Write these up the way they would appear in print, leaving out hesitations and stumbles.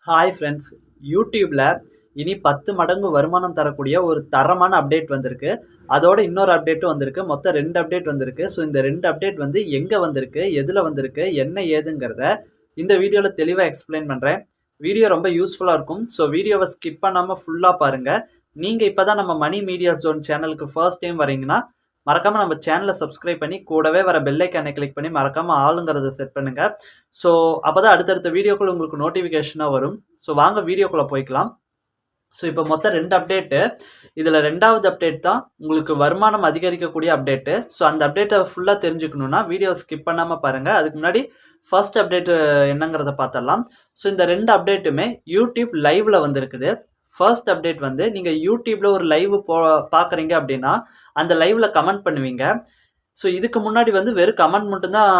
Hi friends, யூடியூப்ல இனி 10 மடங்கு வருமானம் தரக்கூடிய ஒரு தரமான அப்டேட் வந்திருக்கு. அதோட இன்னொரு அப்டேட்டும் வந்திருக்கு. மொத்தம் 2 அப்டேட் வந்திருக்கு. ஸோ இந்த 2 அப்டேட் வந்து எங்கே வந்திருக்கு, எதில் வந்திருக்கு, என்ன ஏதுங்கிறத இந்த வீடியோவில் தெளிவாக எக்ஸ்பிளைன் பண்ணுறேன். வீடியோ ரொம்ப யூஸ்ஃபுல்லாக இருக்கும். ஸோ வீடியோவை ஸ்கிப் பண்ணாமல் ஃபுல்லாக பாருங்கள். நீங்கள் இப்போ தான் நம்ம மணி மீடியா ஜோன் சேனலுக்கு ஃபர்ஸ்ட் டைம் வரீங்கன்னா மறக்காம நம்ம சேனலை சப்ஸ்கிரைப் பண்ணி கூடவே வர பெல் ஐக்கானை கிளிக் பண்ணி மறக்காம ஆளுங்கிறத செட் பண்ணுங்க. ஸோ அப்பதான் அடுத்தடுத்த வீடியோக்குள்ள உங்களுக்கு நோட்டிஃபிகேஷனாக வரும். ஸோ வாங்க வீடியோக்குள்ள போய்க்கலாம். ஸோ இப்போ மொத்தம் 2 அப்டேட்டு. இதில் 2வது அப்டேட் தான் உங்களுக்கு வருமானம் அதிகரிக்கக்கூடிய அப்டேட்டு. ஸோ அந்த அப்டேட்டை ஃபுல்லாக தெரிஞ்சுக்கணுன்னா வீடியோ ஸ்கிப் பண்ணாமல் பாருங்கள். அதுக்கு முன்னாடி ஃபர்ஸ்ட் அப்டேட்டு என்னங்கிறத பார்த்துடலாம். ஸோ இந்த 2 அப்டேட்டுமே யூடியூப் லைவ்ல வந்திருக்குது. ஃபர்ஸ்ட் அப்டேட் வந்து நீங்கள் யூடியூப்பில் ஒரு லைவ் பார்க்குறீங்க அப்படின்னா அந்த லைவில் கமெண்ட் பண்ணுவீங்க. ஸோ இதுக்கு முன்னாடி வந்து வெறும் கமெண்ட் மட்டும்தான்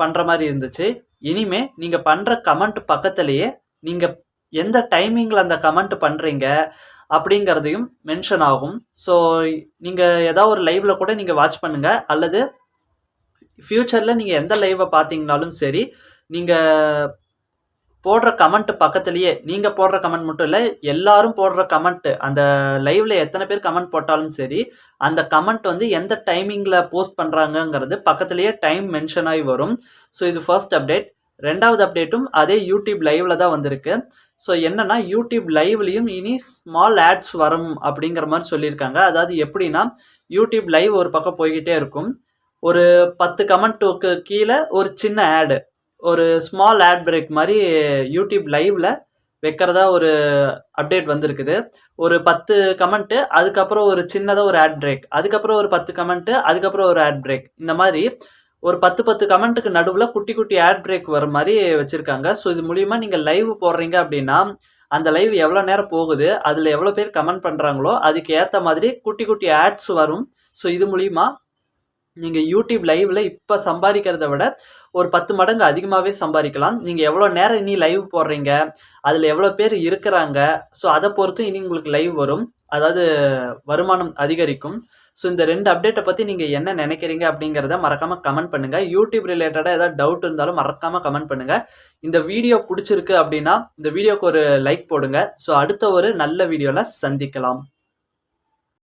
பண்ணுற மாதிரி இருந்துச்சு. இனிமே நீங்கள் பண்ணுற கமெண்ட் பக்கத்துலேயே நீங்கள் எந்த டைமிங்கில் அந்த கமெண்ட் பண்ணுறீங்க அப்படிங்கிறதையும் மென்ஷன் ஆகும். ஸோ நீங்கள் ஏதாவது ஒரு லைவில் கூட நீங்கள் வாட்ச் பண்ணுங்கள், அல்லது ஃப்யூச்சரில் நீங்கள் எந்த லைவை பார்த்தீங்கனாலும் சரி, நீங்கள் போடுற கமெண்ட் பக்கத்துலேயே நீங்கள் போடுற கமெண்ட் மட்டும் இல்லை, எல்லாரும் போடுற கமெண்ட், அந்த லைவ்ல எத்தனை பேர் கமெண்ட் போட்டாலும் சரி, அந்த கமெண்ட் வந்து எந்த டைமிங்கில் போஸ்ட் பண்ணுறாங்கங்கிறது பக்கத்துலேயே டைம் மென்ஷன் ஆகி வரும். ஸோ இது ஃபர்ஸ்ட் அப்டேட். 2வது அப்டேட்டும் அதே யூடியூப் லைவ்ல தான் வந்திருக்கு. ஸோ என்னன்னா யூடியூப் லைவ்லையும் இனி ஸ்மால் ஆட்ஸ் வரும் அப்படிங்கிற மாதிரி சொல்லியிருக்காங்க. அதாவது எப்படின்னா, யூடியூப் லைவ் ஒரு பக்கம் போய்கிட்டே இருக்கும். ஒரு 10 கமெண்ட்டுக்கு கீழே ஒரு சின்ன ஆடு, ஒரு ஸ்மால் ஆட் பிரேக் மாதிரி யூடியூப் லைவ்ல வைக்கிறதா ஒரு அப்டேட் வந்திருக்குது. ஒரு 10 கமெண்ட்டு, அதுக்கப்புறம் ஒரு சின்னதாக ஒரு ஆட் பிரேக், அதுக்கப்புறம் ஒரு 10 கமெண்ட்டு, அதுக்கப்புறம் ஒரு ஆட் பிரேக், இந்த மாதிரி ஒரு 10 கமெண்ட்டுக்கு நடுவில் குட்டி குட்டி ஆட் பிரேக் வர மாதிரி வச்சுருக்காங்க. ஸோ இது மூலிமா நீங்கள் லைவ் போடுறீங்க அப்படின்னா அந்த லைவ் எவ்வளோ நேரம் போகுது, அதில் எவ்வளோ பேர் கமெண்ட் பண்ணுறாங்களோ அதுக்கு ஏற்ற மாதிரி குட்டி குட்டி ஆட்ஸ் வரும். ஸோ இது மூலிமா நீங்கள் யூடியூப் லைவில் இப்போ சம்பாதிக்கிறத விட ஒரு 10 மடங்கு அதிகமாகவே சம்பாதிக்கலாம். நீங்கள் எவ்வளோ நேரம் இனி லைவ் போடுறீங்க, அதில் எவ்வளோ பேர் இருக்கிறாங்க, ஸோ அதை பொறுத்து இனி உங்களுக்கு லைவ் வரும், அதாவது வருமானம் அதிகரிக்கும். ஸோ இந்த 2 அப்டேட்டை பற்றி நீங்கள் என்ன நினைக்கிறீங்க அப்படிங்கிறத மறக்காமல் கமெண்ட் பண்ணுங்கள். யூடியூப் ரிலேட்டடாக ஏதாவது டவுட் இருந்தாலும் மறக்காமல் கமெண்ட் பண்ணுங்கள். இந்த வீடியோ பிடிச்சிருக்கு அப்படின்னா இந்த வீடியோக்கு ஒரு லைக் போடுங்க. ஸோ அடுத்த ஒரு நல்ல வீடியோவில் சந்திக்கலாம்.